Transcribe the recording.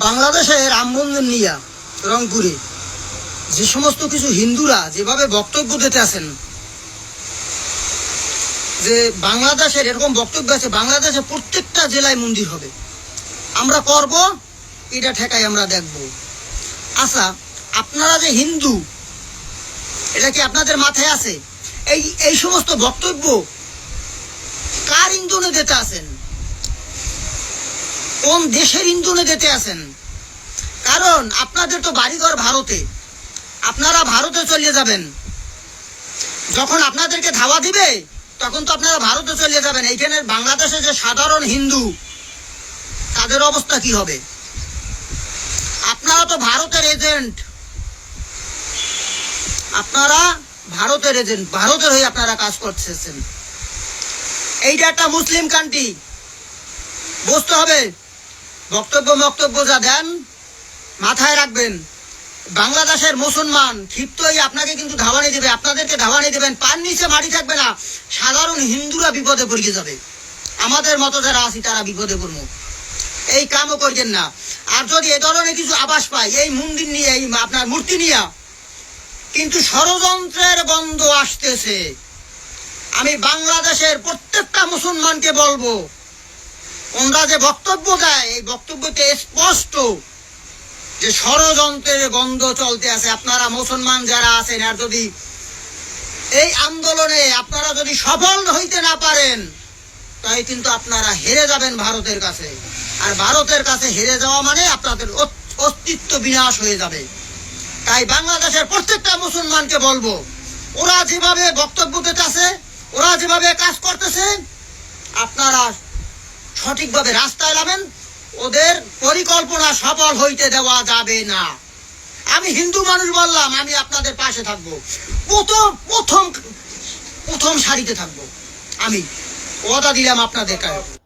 বাংলাদেশের রাম মন্দির নিয়ে রংপুরে যে সমস্ত কিছু হিন্দুরা যেভাবে বক্তব্য দিতে আছেন, যে বাংলাদেশের এরকম বক্তব্য আছে বাংলাদেশে প্রত্যেকটা জেলায় মন্দির হবে, আমরা করব, এটা ঠেকাই আমরা দেখব। আচ্ছা, আপনারা যে হিন্দু, এটা কি আপনাদের মাথায় আছে? এই সমস্ত বক্তব্য কার ইন্ধনে দিতে আছেন? কোন দেশের ইন্ধনে দিতে আছেন? কারণ আপনাদের তো বাড়িঘর ভারতে, আপনারা ভারতে চলে যাবেন। যখন আপনাদেরকে ধাওয়া দিবে তখন তো আপনারা ভারতে চলে যাবেন। এইখানে বাংলাদেশে যে সাধারণ হিন্দু, তাদের অবস্থা কি হবে? আপনারা তো ভারতের এজেন্ট, আপনারা ভারতের এজেন্ট, ভারতের হয়ে আপনারা কাজ করতেছেন। এইটা একটা মুসলিম কান্ট্রি, বুঝতে হবে। বক্তব্য যা দেন মাথায় রাখবেন। বাংলাদেশের মুসলমান ক্ষিপ্ত হয়ে আপনাকে কিন্তু ধাওয়ানি দেবে, আপনাদেরকে ধাওয়ানি দেবেন, পার নিচে মাটি থাকবে না। সাধারণ হিন্দুরা বিপদে পড়ে যাবে, আমাদের মতো যারা আছি তারা বিপদে পড়ব। এই কামও করবেন না। আর যদি এ ধরনের কিছু আভাস পাই এই মন্দির নিয়ে, এই আপনার মূর্তি নিয়ে, কিন্তু ষড়যন্ত্রের গন্ধ আসতেছে। আমি বাংলাদেশের প্রত্যেকটা মুসলমানকে বলবো, ওনারা যে বক্তব্য দেয় এই বক্তব্যতে স্পষ্ট যে ষড়যন্ত্রের গন্ধ চলতে আছে। আপনারা মুসলমান যারা আছেন, আর যদি এই আন্দোলনে আপনারা যদি সফল হইতে না পারেন, তাই কিন্তু আপনারা হেরে যাবেন ভারতের কাছে। আর ভারতের কাছে হেরে যাওয়া মানে আপনাদের অস্তিত্ব বিনাশ হয়ে যাবে। তাই বাংলাদেশের প্রত্যেকটা মুসলমানকে বলবো, ওরা যেভাবে বক্তব্য দিতেছে, ওরা যেভাবে কাজ করতেছে, আপনারা সঠিকভাবে রাস্তায় নামেন। ওদের পরিকল্পনা সফল হইতে দেওয়া যাবে না। আমি হিন্দু মানুষ বললাম, আমি আপনাদের পাশে থাকবো, প্রথম সারিতে থাকবো। আমি ওয়াদা দিলাম আপনাদের কাছে।